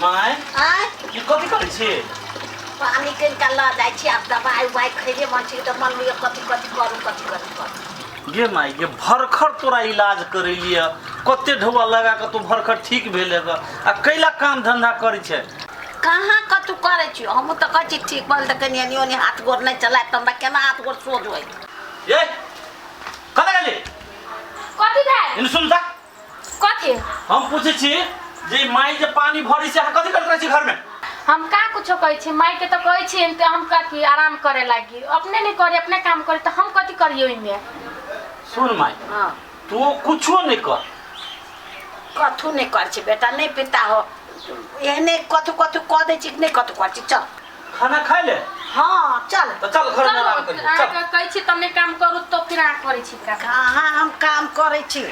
My I की कथी करै छी? पानी के निकाल जाय छी अब दवाई उवाई खैले मन छी त मन में कथी करू गे माय गे भरखर तोरा इलाज करे लिया कते ढौआ लगा के तू भरखर ठीक भेले ग आ कैला काम धंधा करे छे? कहाँ कतू करे छी हम त कहै छी ठीक बोल त कनी ओनी हाथ गोर नहीं चलाए त हमरा केना हाथ गोर सोज होई ए कता गेली? कथी भेल? इन सुन जा कथी? हम पूछे छी जे माई जे पानी भरी से कथी करत रही छी घर में? हम का कुछो कहै छी माई के तो कहै छी त हम कथी आराम करे लागी अपने नहीं करे अपने काम करे त हम कथी करियो इमे? सुन माई हां तू कुछो नहीं कर कथू नहीं कर छी बेटा नहीं पिता हो एने कथू कह दे छी नहीं कथू कर छी चल खाना खा ले। हां चल तो चल घर में आराम कर चल कहै छी तमे काम करू तो फिर आ करै छी का? कहाँ हम काम करे छी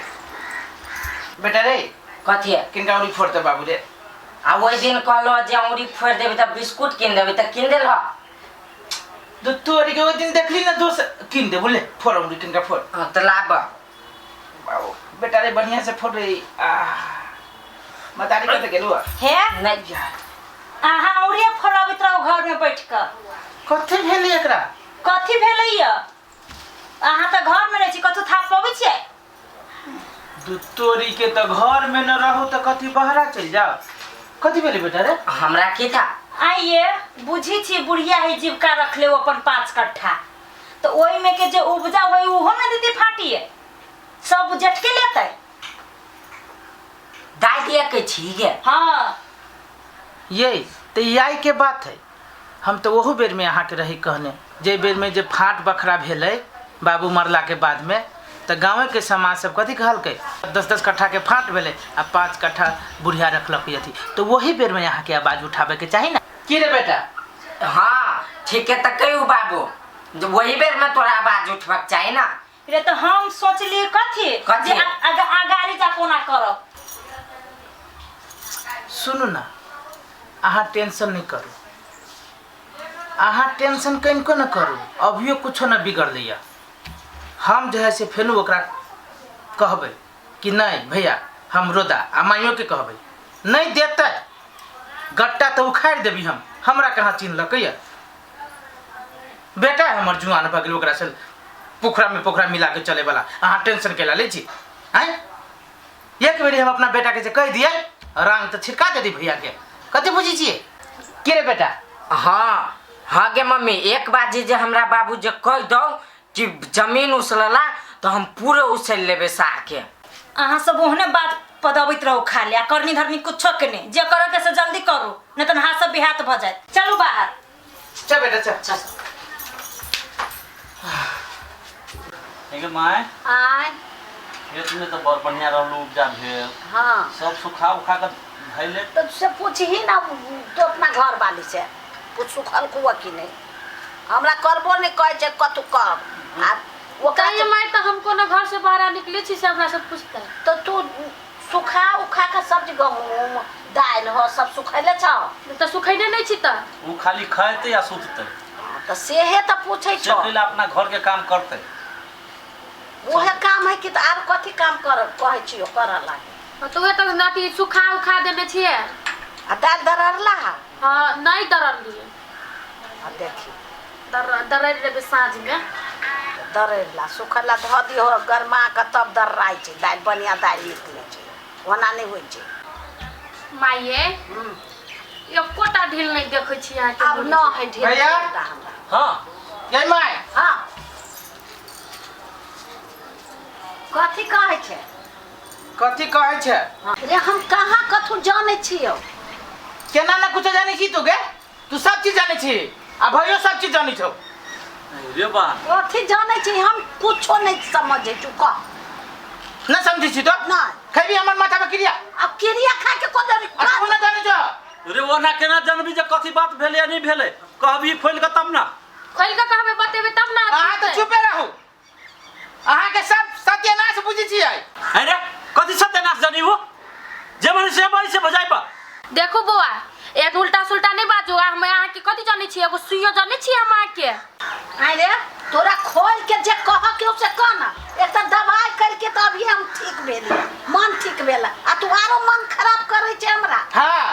बेटा रे कथी है? किनका उरी फोड़ते बाबू रे? आ वही दिन कहलो जे औरी फोड़ देबे त बिस्कुट किन देबे त किन देल ह तो तोरी के वो दिन देखली ना दोस्त किन दे बोले फोड़ उरी किनका फोड़ त लाब बाबू बेटा रे बढ़िया से फोड़ रे मतारी कते गेलु हे नहीं जा आहा औरी फोड़ाबित रहो घर में बैठ के कथे भेली एकरा? कथी भेलैया आहा त घर में रह छी कथु थाप पबै छी दू तोरी के तो घर में न रहो तो कथी बहरा चल जाओ कथी भेली बेटा रे? हमरा की था आइए बुझी छी बुढ़िया है जीविका रख ले अपन 5 कट्ठा तो ओई में के जे उपजा होई उहो में दीदी फाटी है सब झटके लेते दाई दिया के छी गे। हां ये तो यही के बात है हम तो वहु बेर में यहाँ के रही कहने जे बेर में जे फाट बखरा भेले बाबू मरला के बाद में तो गाँव के समाज सब कथी कहलकै 10-10 कट्ठा के फाट भेले आ 5 कट्ठा बुढ़िया रखलक थी तो वही बेर में यहाँ के आवाज उठावे के चाहिए ना की रे बेटा? हाँ ठीक है त कहियो बाबू वही बेर में तोरा आवाज उठबक चाहिए ना रे तो हम सोचलिए कथी जे आगारी जा कोना करब। सुनू ना अहाँ टेंशन नहीं करू अहाँ टेंशन कनिको न करू अभियो कुछो न बिगड़ लिया हम जो है से फेनू ओकरा कहबै कि नहीं भैया हम रोदा आ माइयो के कहबै नहीं देते गट्टा तो उखाड़ देबी हम हमरा कहाँ चिन्हलक बेटा हमर जुआन भऽ गेल ओकरा से पोखरा मिला के चले वाला अहाँ टेंशन केला ले छी आय एक बेरी हम अपना बेटा के जे कह दिए रंग तो छिड़का दे दी भैया के कथी बुझी छिए के रे बेटा? हाँ हाँ गे मम्मी एक बार जे हमरा बाबू जे कह दो कि जमीन उसलला तो हम पूरे उछल लेबे साह के अहाँ सब ओहने बात पदबित रहो खा लिया करनी धरनी कुछो के नहीं जे करे के से जल्दी करू नहीं तो हाथ सब बिहात भ जाए चलू बाहर चल बेटा चल गे माय आय खेत में तो बहुत बढ़िया रहलू उपजा भेल हां सब सुखा उखा के धैले तो से पूछी ही ना तो अपना घर वाली से पूछ सुखल कुआ की नहीं हमरा करबो नहीं कहे छे कतु कर आ वो कहीं माई तो हमको ना घर से बाहर निकले छी से हमरा सब पूछता है तो तू सुखा उखा का सब्जी गहूम दाल हो सब सुखैले छ तो सुखैने नहीं छी त उ खाली खाते या सुतते तो सेहे तो पूछे छ चकला अपना घर के काम करते ओहे काम है कि त आर कथी काम कर कहे छियो कर लागे तो वे तो नाटी सुखा उखा देने छिए आ दाल दररला हां नहीं दरर लिए आ देखी दरर रे साँझ में दररला सुखला ध दियो गरमा के तब दर्राई छै दाल बढ़िया दाल निकले छै ओना नहीं होय छै माइए ये कोटा ढील नहीं देखै छी यहाँ के अब न है ढेर भैया? हां ये माय हां कथी कहे छै कथी कहै छै? रे हम कहाँ कथू जाने छियो केना ना कुछ जाने छी तू गे तू सब चीज जाने छी आ भैयो सब चीज जानी छौ रे बा कथी जाने छी हम कुछो नहीं समझे छु का ना समझी छी तो ना खैबी हमर माथा में क्रिया अब क्रिया खा के को दर आ तू ना जाने छ रे वो ना केना जानबी जे कथी बात भेले या नहीं भेले कहबी खोल के तब ना खोल के कहबे बतेबे तब ना अहाँ तो चुपे रहू अहाँ के सब सत्यानाश बुझी छी अरे कथी सत्यानाश जानी वो जे मन से भाई से बजाई पा देखो बुआ एक उल्टा सुल्टा नहीं बाजू हम यहाँ के कथी जाने छी एगो सुइयो जाने छी हम आके अरे तोरा खोल के जे कह के उसे कहना एक त दवाई करके तो अभी हम ठीक भेल मन ठीक भेल आ तू आरो मन खराब करे छे हमरा हाँ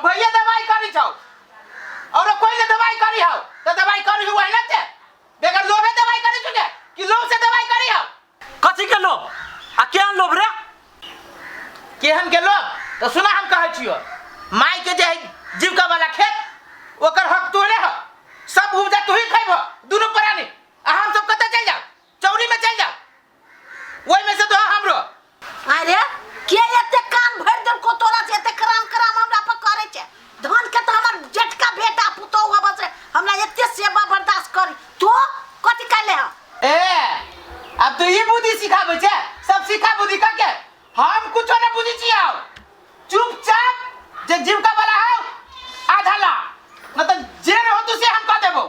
हम भैया दवाई करी छौ और कोई ने दवाई करी हो तो दवाई करी हुआ है ना ते बेगर लोभे दवाई करी छुके कि लोभ से दवाई करी हो कथी के लोभ आ क्या लोभ रे केहन के लोभ तो सुना हम कहै छियो माई के जे जीविका वाला खेत ओकर हक तोरे हो सब उपजा तू ही खैबो दुनु प्राणी आ हम सब कत चल जाओ चौरी में चल जाओ ओई में से तो हमरो अरे के एते काम भर दिन को तोरा से एते काम हमरा पर करे छे धन के तो हमर जेठका बेटा पुतो होबा से हमरा एते सेवा बर्दाश्त करी तो कथि कहले ह ए अब तो ये बुद्धि सिखाबे छे सब सिखा बुद्धि का के हम कुछ न बुद्धि छियो चुपचाप जे जीविका वाला हो आधा ला न तो जेल हो तू से हम कह देबो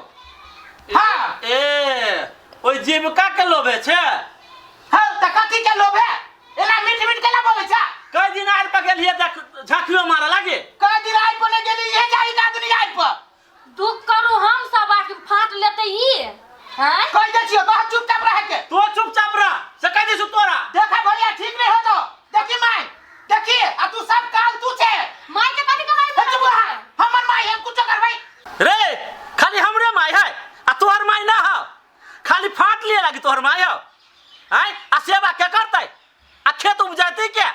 हां ए ओइ जीविका के लोभे छे हां त कथि के लोभ है एला मीठ मीठ केला बोले छा कई दिन आर पर गेलिए झांकियो मारा लागे कह दिन आई पर गेली ये जाई का दुनिया आई पर दुख करू हम सब आके फाट लेते ई हैं कह दे छियो तो चुपचाप रह के तो चुपचाप रह से कह दे तोरा देखा भैया ठीक नहीं हो तो देखी माई देखी आ तू सब काल तू छे माई के कथी कमाई चुप रह हमर माई हम कुछ कर भाई रे खाली हमरे माई है आ तोहर माई ना हो खाली फाट लिए लगी तोहर माई हो हैं आ सेवा के करतै आ खेत उपजाते क्या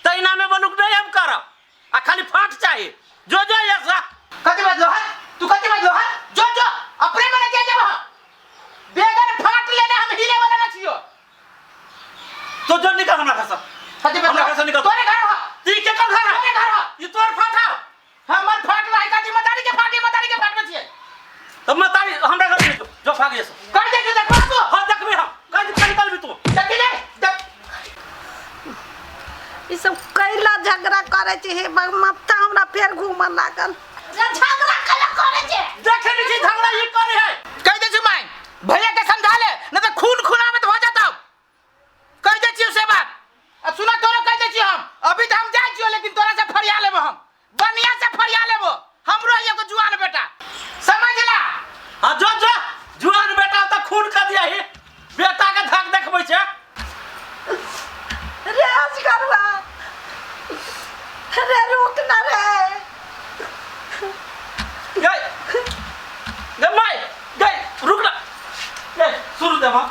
तैना में बलुक नहीं हम करब आ खाली फाट चाहिए जो ऐसा कथि बजलो है तू कथि बजलो है जो अपने मने के जब बेगर फाट लेने हम हिले वाला ना छियो तो जो निकल हमरा घर से कथि हमरा घर से निकल तोरे घर हो ती के कर घर तोरे घर हो ये तोर फाटा हमर फाट रहा का जिम्मेदारी के फाट में छिए तो मतारी हमरा घर से जो भाग जैसे कर दे देख बाबू हां देखबे हम कहीं निकल भी तू देखी ले ई सब कैला झगड़ा करे छे हे मत्ता हमरा पैर घूमन लागल झगड़ा कैला करे छे देखे नहीं झगड़ा ये करे है कह दे छु माई भैया के समझा ले न तो खून खुनामत हो जाता कह दे छियो से बात अब सुना तोरा कह दे छियो हम अभी तो हम जाय छियो लेकिन तोरा से फरिया लेबो हम बनिया से फरिया लेबो हमरो एगो जुआन बेटा समझला हां जो जुआन बेटा तो खून का दिया है बेटा के धक देखबै छे रे आज करवा रे रुक ना रे गई माई गई रुक ना ए शुरू दे मां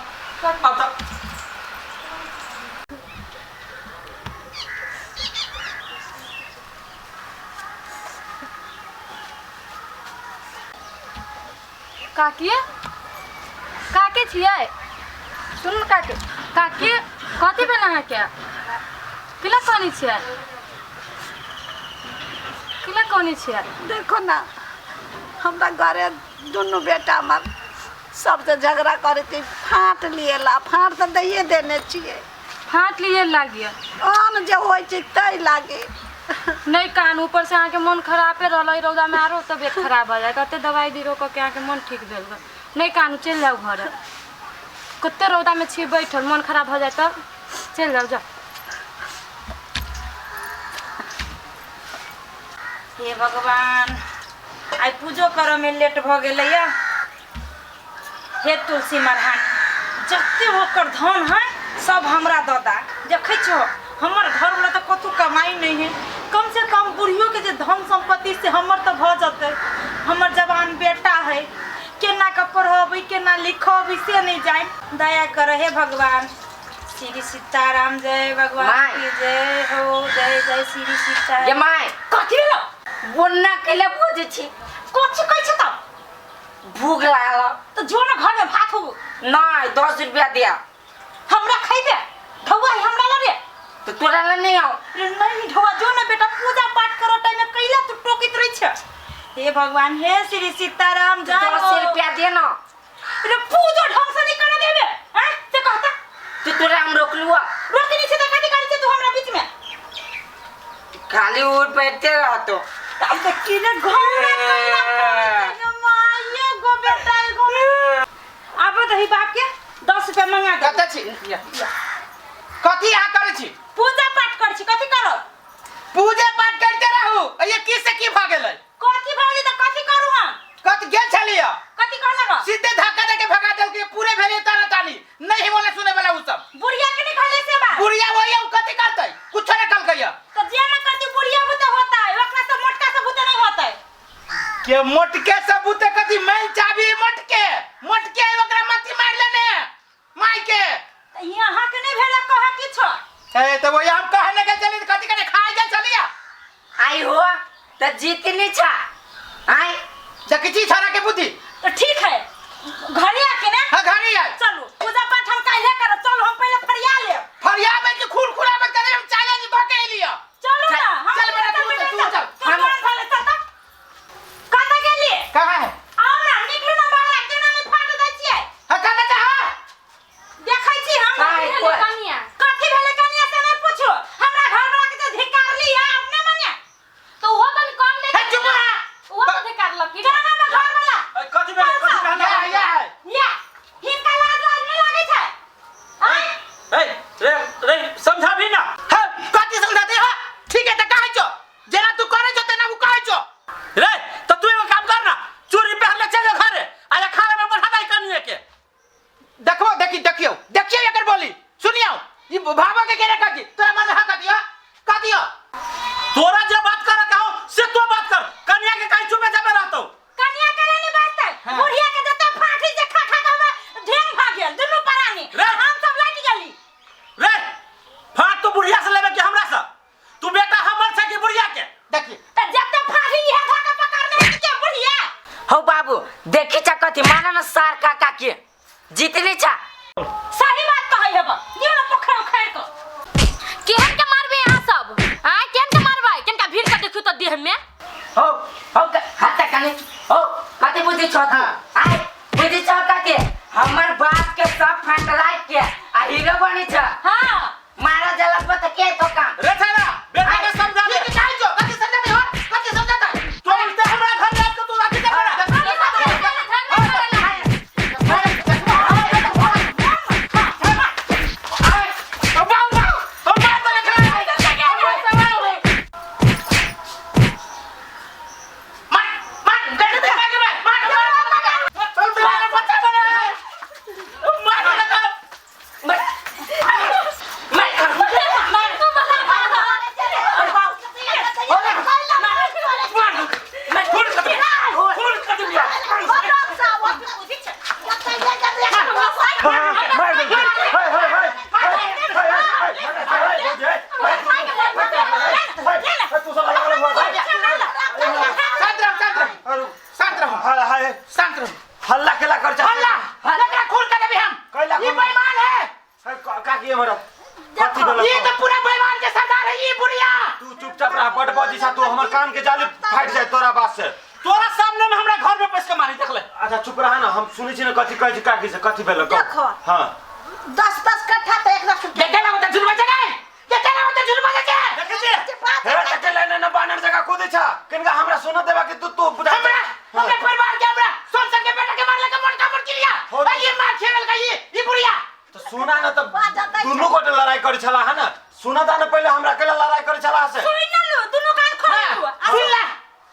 अब तक काकी काकी छियै सुन काकी काकी कथी बना है क्या किला कोनी छियै किला कोनी छियै देखो ना हमरा घरे दोनों बेटा हमर सबसे झगड़ा करे थे फाट लिएला फाट तो दैए देने छिए फाट लिए लागिए आन जे होय छै तै लागे नहीं कान ऊपर से आके मन खराबे रहल रौदा में आरो तबियत खराब हो जाए कते दवाई दी रोक के आके मन ठीक भेल नहीं कान चल जाओ घर कते रौदा में छी बैठल मन खराब हो जाए तब चल जाओ हे भगवान आई पूजो कर में लेट भ गेलै या हे तुलसी महारानी जते होकर धन है सब हमरा ददा देखे छो हमर घर वाला तो कतु कमाई नहीं है कम से कम बुढ़ियों के जे धन संपत्ति से हमर तो भ जते हमर जवान बेटा है केना का पढ़बई केना लिखबई से नहीं जाए दया कर हे भगवान श्री सीताराम जय भगवान की जय हो जय जय श्री सीताराम ये माय कथि लो बोलना केले बोझे छी कथि कहै छ त भूख लागल तो जो ना घर में भात हो नहीं 10 रुपया दिया हमरा खइबे ढौआ हमरा लगे तो तोरा ले नहीं आओ रे नहीं ढौआ जो ना बेटा पूजा पाठ करो टाइम में कैला तू टोकित रही छ हे भगवान हे श्री सीताराम जय 10 रुपया दे ना रे पूजा ढंग से नहीं करे देबे हैं से कहता तो तोरा हम रोक लुआ रोक नहीं से कथि करे छ तू हमरा बीच में खाली उड़ बैठते रहतो अब तक की रे घर में कैला माये गो बेटा गो अब दही बाप के 10 रुपया मंगा दे कत छी कथि आ करे छी पूजा पाठ कर छी कथि करो पूजा पाठ करते रहू ये की से की भ गेलै कथि भाली त कथि करू हम कत गेल छलिया कथि कहला ग सीधे धक्का दे के भगा देल के पूरे भेले तारा ताली नहीं बोले सुने वाला उ सब बुढ़िया के नहीं खाले से बा बुढ़िया वही उ कथि करतै कुछ न कल कहिया तो जे न करती बुढ़िया वो तो होता है ओकरा से मोटका से के मोटके सबूते कथी मैं चाबी मोटके मोटके ओकरा मती मार लेने माई के यहाँ के नहीं भेला कहा किछो ए तो वो हम कहने के चली कथी करे खाई जा चलिया आई हो तो जीतनी छा आई जकिची छरा के बुद्धि तो ठीक है घरे आके ना हां घरे आ चलो पूजा पाठ हम काहे करब चलो हम पहले फरिया ले फरिया में के खून खुरा में करे हम चैलेंज भके लिया चलो ना हम चल मेरा तू चल हम चल चल कता गेली कहां है आओ ना निकलू ना बाहर केना में फाट दै छियै हां कने जा देखै छी हम कनिया कथी भेले कनिया से नहीं पूछो हमरा घर वाला के धिकार लिया अपने मने तो वो तो कम दे हे चुप रहा वो तो धिकार लकी जाना में घर वाला कथी भेल कथी कहला या हिनका लाज नहीं लागे छै ए रे रे समझा भी ना हां कथी समझाते हो ठीक है त कहै छो जेना तू करे छो तेना उ कहै छो रे तो तू एगो काम कर ना चोरी पहले चल जा घरे आया खाना में बढ़ा दई कनिए के देखो देखियो एकर बोली सुनियो ई भावा के केरे कथी तोरा मन हा कथियो तोरा जे बात करे कहो से तो बात कर कनिया के कहीं चुपे जाबे रहतो कनिया के नहीं बात हाँ। बुढ़िया के जते फाटी जे खा खा के ढेंग भाग गेल दुनु परानी रे। हम सब लट गेली रे फाट तो बुढ़िया से लेबे के हमरा से तू बेटा हमर छै कि बुढ़िया के देखिए त जते फाटी है धागा पकड़ने के बुढ़िया हो बाबू देखी छा कथी माना ना सार काका के जीतनी छा सही बात कहै हेब दियो ना पोखर उखाड़ को केहन के मारबे यहाँ सब हां केहन के मारबै केन का भीड़ के देखू तो देह में हो हाथ कने हो कथी बुझी छ आई बुझी छ कथी हमर बाप के सब फंडराय के आ हीरो बनी छ हां मारा जलत पे के तो काम रे छाना बेटा के समझा दे कहै छो कथी समझाते हो कथी समझाता तो ते हमरा घर ले के तू राखी दे शांत रहो हल्ला केला कर जा हल्ला लगा खून कर देबे हम कैला ये बेईमान है का की हमरा कथी बोल ये तो पूरा बेईमान के सरदार है ये बुढ़िया तू चुपचाप रह बड़ बजी सा तू हमर कान के जाली फाट जाए तोरा बात से तोरा सामने में हमरा घर में पैस के मारी देख ले अच्छा चुप रहा ना हम सुनै छी ना कथी कहै छी काकी से कथी भेल देखो। हां 10 कट्ठा तो एक रख देखे ना होता झुलवा जगह देखे ना होता झुलवा जगह देखे छी हे तके लेने न बानर जगह कूदे छ किनका हमरा सुनो देबा कि तू बुझा हमरा हमरे परिवार के हमरा सोच सके बेटा के मार लेके मोटका मोट लिया और ये मार खेल गई ये बुढ़िया तो सुना ना तो दोनों को लड़ाई करै छला है ना सुना था ना पहले हमरा केला लड़ाई करै छला से सुन न लो दुनु कान खोल लो सुन ले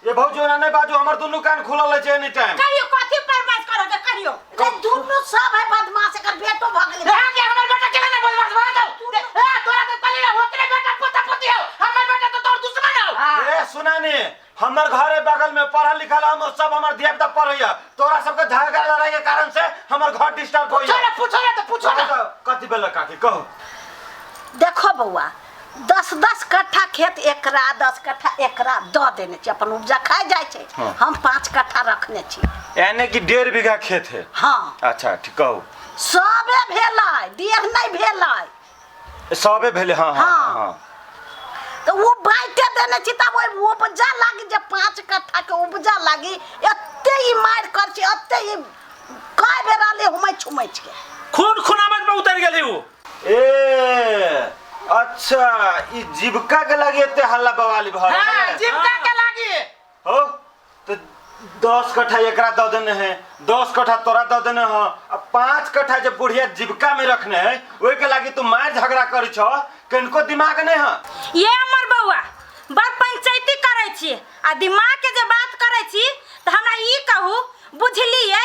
ये भौजी ना नहीं बाजू हमर दोनों कान खुलल छै एनी टाइम कहियो कथी बर्बाद करो के कहियो रे दुनु सब है बदमाश कर बेटो भागले रहा के हमर बेटा केला ना बदमाश बना दो ए तोरा तो कली होतरे बेटा पोता पोती हो हमर बेटा तो तोर दुश्मन हो ए सुना ने हमर घरे बगल में पढ़ल लिखल हम सब हमर धिया-पुता पढ़ैया तोरा सबके झगड़ा लड़ाई के कारण से हमर घर डिस्टर्ब होइया पूछो ना कथी भेल काकी कहू देखो बउआ 10 कट्ठा खेत एकरा 10 कट्ठा एकरा द देने छी अपन उपजा खाए जाय छै हाँ। हम 5 कट्ठा रखने छी यानी कि 1.5 बीघा खेत है हां अच्छा ठीक कहू सबे भेलै देह नहीं भेलै सबे भेले हां हां हाँ। हां तो वो बाइटे देने छी तब वो उपजा लागी जे 5 कट्ठा के उपजा लागी एते ही मार कर छी एते ही काय बेरा ले हुमै छुमै छी खून खुनामत में उतर गेली वो ए अच्छा ई जीविका के लगे एते हल्ला बवाली भ रहा हां है जीविका के लागी हो तो 10 कट्ठा एकरा द देने हैं 10 कट्ठा तोरा द देने हैं अब 5 कट्ठा जे बुढ़िया जीविका में रखने हैं ओई के लागी तू मार झगड़ा करै छ किनको दिमाग नहीं है ये हमर बउआ बड़ पंचायती करै छी आ दिमाग के जे बात करै छी त हमरा ई कहू बुझलियै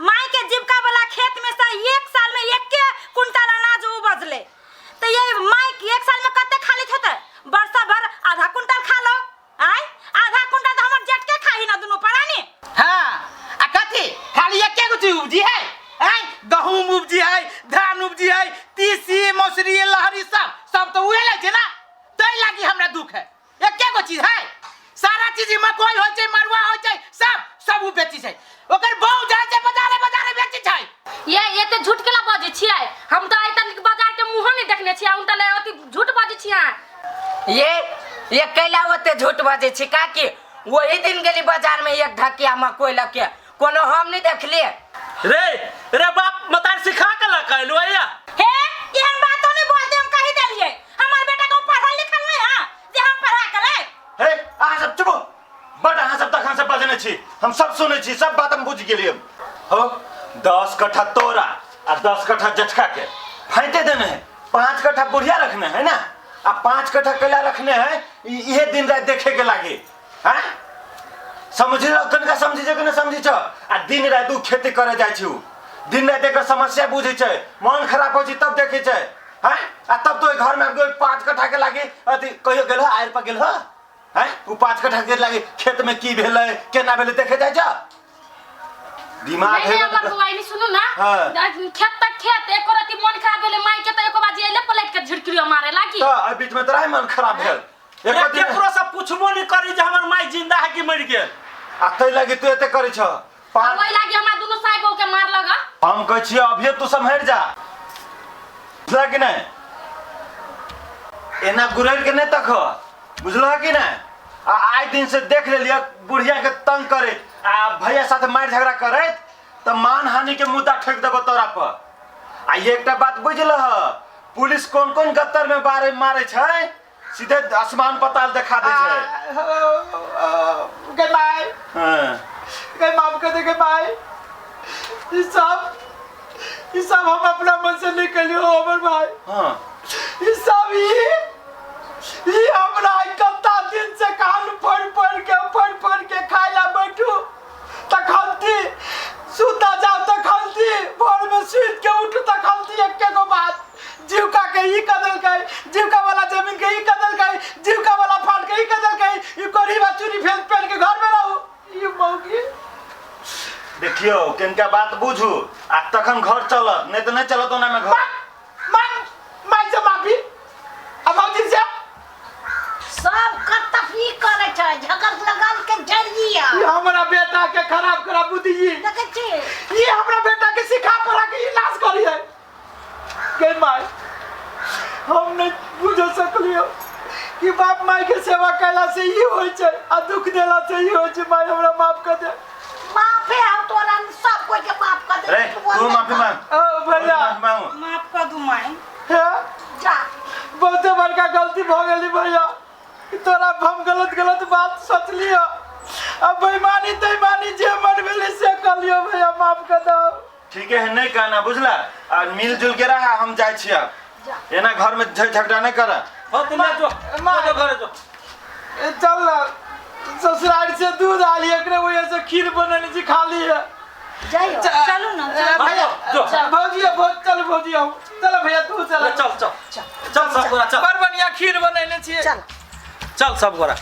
माय के जीविका वाला खेत में से एक साल में 1 कुंटल अनाज उपजले त ये माय के एक साल में कते खाली होते वर्षा भर आधा कुंटल खा लो आय आधा कुंटल त हमर जेठ के खाही ना दुनु परानी ये कैला होते झूठ बजे छी काकी वही दिन गेली बाजार में एक ढकिया मकोई लके कोनो हम नहीं देखलिए रे रे बाप मतार सिखा के ला कहलु आया हे एहन बातो नहीं बोलते हम कहि देलिए हमर बेटा को पढ़ल लिखल नहीं हां जे हम पढ़ा के ले हे अहाँ सब चुप बड़ अहाँ सब तक से बजने छी हम सब सुनै छी सब बात हम बुझ गेलिए हो 10 कट्ठा तोरा आ 10 कट्ठा जटका के फाइटे देने है 5 कट्ठा बुढ़िया रखने है ना आ 5 कट्ठा कैला रखने है ये दिन रात देखे के लागे हैं समझ लो कनका समझी जे कने समझी छ आ दिन रात उ खेती करे जाय छी दिन रात एकर समस्या बुझै छै मन खराब हो छी तब देखे छै हैं आ तब तो घर में 5 कट्ठा के लागे अथी कहियो गेल आयर पर गेल हैं उ 5 कट्ठा के लागे खेत में की भेलै केना भेलै देखे जाय छ दिमाग नहीं है हमर बुआई नहीं सुनू ना हाँ। खेत तक खेत एको राती मन खराब भेले माई के त एको बाजी एले पलट के झिड़कियो मारे लागी तो आ बीच में तोरा मन खराब भेल रे केकरो से पूछबो नहीं करी जे हमर माई जिंदा है कि मर गेल आ तै लागी तू एते करै छ वही लागी हमरा दुनु साई बहू के मार लगा हम कहै छी अभी तू सम्हर जा बुझला कि नहीं एना गुरैर के नहीं तक बुझला कि नहीं आ आइ दिन से देख लेलिए बुढ़िया के तंग करे आ भैया साथ मार झगड़ा करे तो मान हानि के मुद्दा ठोक देबो तोरा पर आ ये एकटा बात बुझल पुलिस कौन कौन गत्तर में बारे मारे छै सीधे आसमान पताल दिखा दे छै गई माई हां गई माफ कर दे गई माई ये सब हम अपना मन से निकलियो हमर भाई हां ये सब ये हमरा कत्ता दिन से कान पढ़ के खाइला बैठू तखलती सुता जाओ तखलती भोर में सुत के उठू तखलती एके गो बात जीवका के ई कदल के जीवका वाला जमीन के ई कदल के जीवका वाला फाट के ई कदल के ई कोरीबा चूरी फेल पहन के घर में रहू ई मौगी देखियो किनका बात बुझू आ तखन घर चलत नहीं तो नहीं चलत ओना में घर माई से माफी अब मौजी से सब कर्तव्य करे छै झगड़ लगाल के जरिया ये हमरा बेटा के खराब करा बुद्धि देखे छी ये हमरा बेटा के सिखा पड़ा के इलाज करी है के माई हम नहीं बुझ सकलियो कि बाप माई के सेवा कैला से ही होय छै आ दुख देला से ही होय छै माई हमरा माफ कर दे माफे हो तोरा सब कोई के माफ कर दे रे तू माफी मांग ओ भैया माफ कर दू माई है जा बहुते बड़का गलती भ गेली भैया तोरा हम गलत बात सोच लियो अब बेईमानी जे मन भेले से कर लियो भैया माफ कर दो ठीक है नहीं कहना बुझला आ मिलजुल के रहा हम जाय छिया एना घर में झगड़ा नहीं करा हो तुम जो घर जो चल ना ससुराल से दूध आली एकरे वजह से खीर बनने जी खा ली है जाइयो चलू ना भैया जो। भौजी चल भौजी चल भैया तू चल चल सब गोरा चल बड़ बढ़िया खीर बनने छी चल सब गोरा